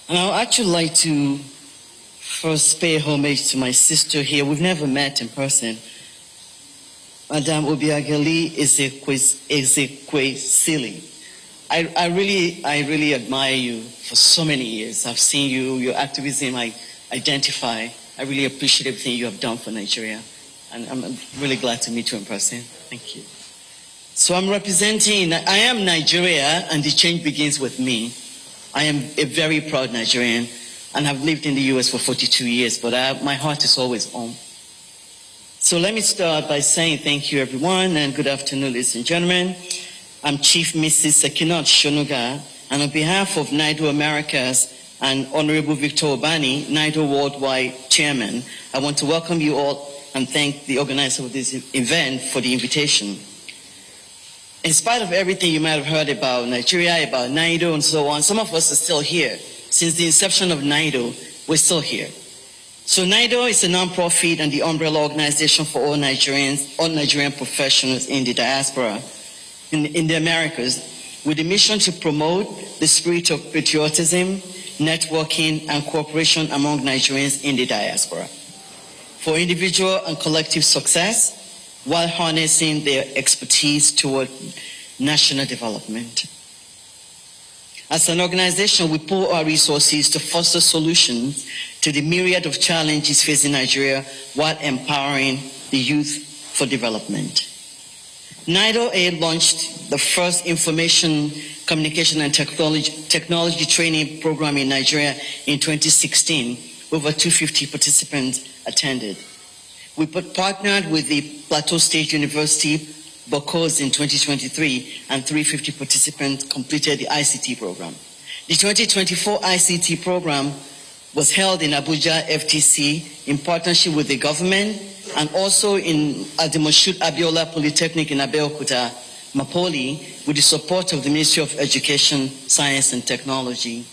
And I would actually like to first pay homage to my sister here. We've never met in person. Madame Obiageli Ezekwesili. I really admire you for so many years. I've seen you, your activism, I identify. I really appreciate everything you have done for Nigeria. And I'm really glad to meet you in person. Thank you. So I am Nigeria, and the change begins with me. I am a very proud Nigerian, and I've lived in the US for 42 years, but my heart is always home. So let me start by saying thank you, everyone, and good afternoon, ladies and gentlemen. I'm Chief Mrs. Sekinat Shonuga, and on behalf of NIDO Americas and Honorable Victor Obani, NIDO Worldwide Chairman, I want to welcome you all and thank the organizer of this event for the invitation. In spite of everything you might have heard about Nigeria, about NIDO and so on, some of us are still here. Since the inception of NIDO, we're still here. So NIDO is a non-profit and the umbrella organization for all Nigerian professionals in the diaspora, in the Americas, with a mission to promote the spirit of patriotism, networking, and cooperation among Nigerians in the diaspora for individual and collective success, while harnessing their expertise toward national development. As an organization, we pool our resources to foster solutions to the myriad of challenges facing Nigeria while empowering the youth for development. NIDO launched the first information, communication, and technology training program in Nigeria in 2016. Over 250 participants attended. We partnered with the Plateau State University, Bokos in 2023, and 350 participants completed the ICT program. The 2024 ICT program was held in Abuja FTC in partnership with the government and also at the Moshood Abiola Polytechnic in Abeokuta, Mapoli, with the support of the Ministry of Education, Science and Technology.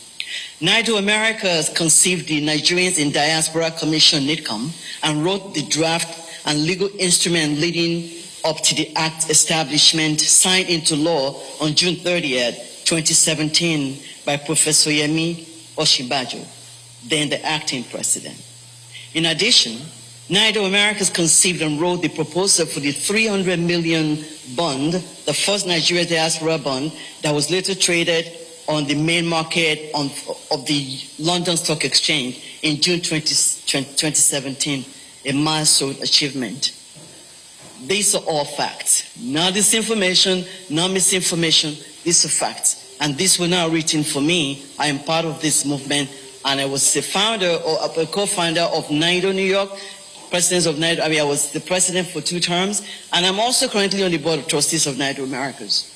NIDO Americas conceived the Nigerians in Diaspora Commission, NIDCOM, and wrote the draft and legal instrument leading up to the Act establishment signed into law on June 30th, 2017 by Professor Yemi Oshibajo, then the acting president. In addition, NIDO Americas conceived and wrote the proposal for the 300 million bond, the first Nigeria diaspora bond that was later traded on the main market of the London Stock Exchange in June 2017, a milestone achievement. These are all facts. Not disinformation, not misinformation, these are facts. And these were now written for me. I am part of this movement, and I was the founder or a co-founder of NIDO New York, president of NIDO. I was the president for 2 terms, and I'm also currently on the board of trustees of NIDO Americas.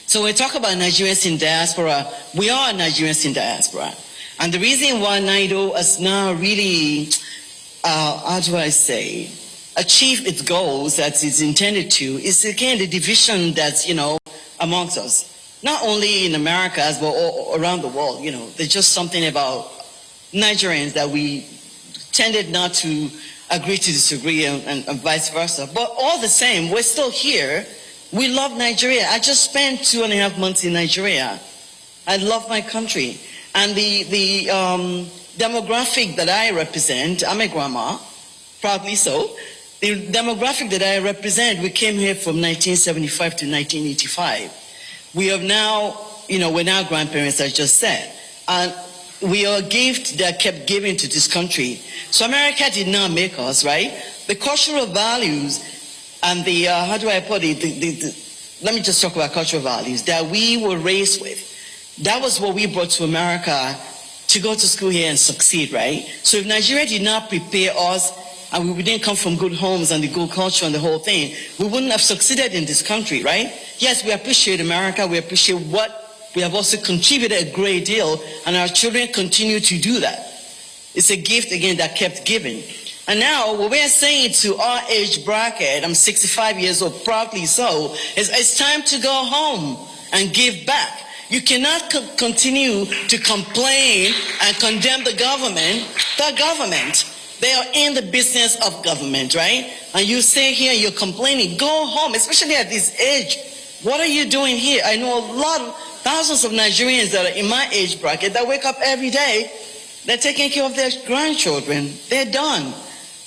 So when we talk about Nigerians in diaspora, we are Nigerians in diaspora. And the reason why NIDO has now really, achieved its goals that it's intended to is, again, the division that's, amongst us. Not only in America, but all around the world, there's just something about Nigerians that we tended not to agree to disagree and vice versa. But all the same, we're still here. We love Nigeria. I just spent 2.5 months in Nigeria. I love my country. And the demographic that I represent, I'm a grandma, proudly so. The demographic that I represent, we came here from 1975 to 1985. We have now, we're now grandparents, I just said. And we are a gift that kept giving to this country. So America did not make us, right? The cultural values and the, let me just talk about cultural values that we were raised with. That was what we brought to America to go to school here and succeed, right? So if Nigeria did not prepare us and we didn't come from good homes and the good culture and the whole thing, we wouldn't have succeeded in this country, right? Yes, we appreciate America. We appreciate what we have also contributed a great deal, and our children continue to do that. It's a gift, again, that kept giving. And now what we're saying to our age bracket, I'm 65 years old, proudly so, is it's time to go home and give back. You cannot continue to complain and condemn the government. The government, they are in the business of government, right? And you stay here, you're complaining. Go home, especially at this age. What are you doing here? I know thousands of Nigerians that are in my age bracket that wake up every day. They're taking care of their grandchildren. They're done.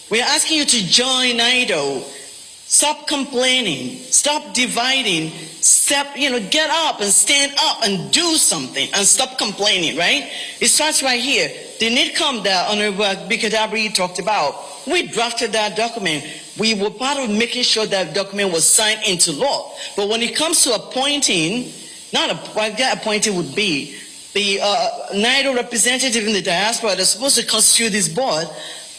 We're asking you to join NIDO. Stop complaining. Stop dividing. Get up and stand up and do something and stop complaining, right? It starts right here. The NITCOM that Honorable Bikadabri talked about, we drafted that document. We were part of making sure that document was signed into law. But when it comes to appointing, what that appointing would be, the NIDO representative in the diaspora that's supposed to constitute this board,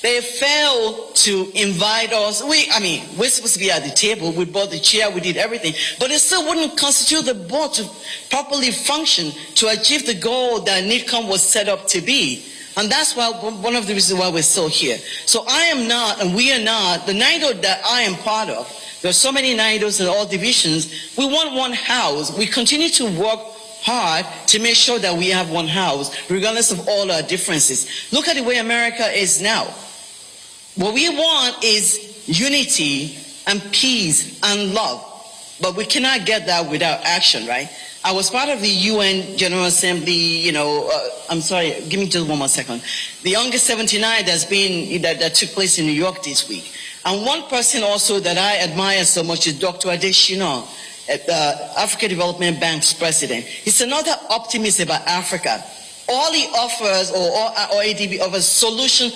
they failed to invite us. We're supposed to be at the table. We bought the chair. We did everything. But it still wouldn't constitute the board to properly function to achieve the goal that NITCOM was set up to be. And that's why one of the reasons why we're still here. So I am not, and we are not, the NIDO that I am part of. There are so many NIDOs in all divisions. We want one house. We continue to work hard to make sure that we have one house, regardless of all our differences. Look at the way America is now. What we want is unity and peace and love. But we cannot get that without action, right? I was part of the UN General Assembly, I'm sorry, give me just one more second. The August 79 that took place in New York this week. And one person also that I admire so much is Dr. Adeshina, the Africa Development Bank's president. He's another optimist about Africa. All he offers, or ADB offers, solution.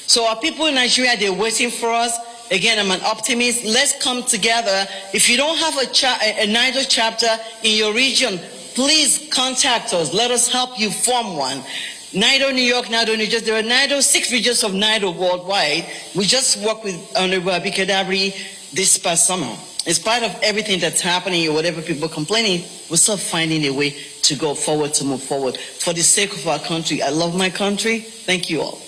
So our people in Nigeria, they're waiting for us. Again, I'm an optimist. Let's come together. If you don't have a NIDO chapter in your region, please contact us. Let us help you form one. NIDO New York, NIDO New Jersey. There are 6 regions of NIDO worldwide. We just worked with Honorable Bikadabri this past summer. In spite of everything that's happening or whatever people are complaining, we're still finding a way to go forward, to move forward. For the sake of our country, I love my country. Thank you all.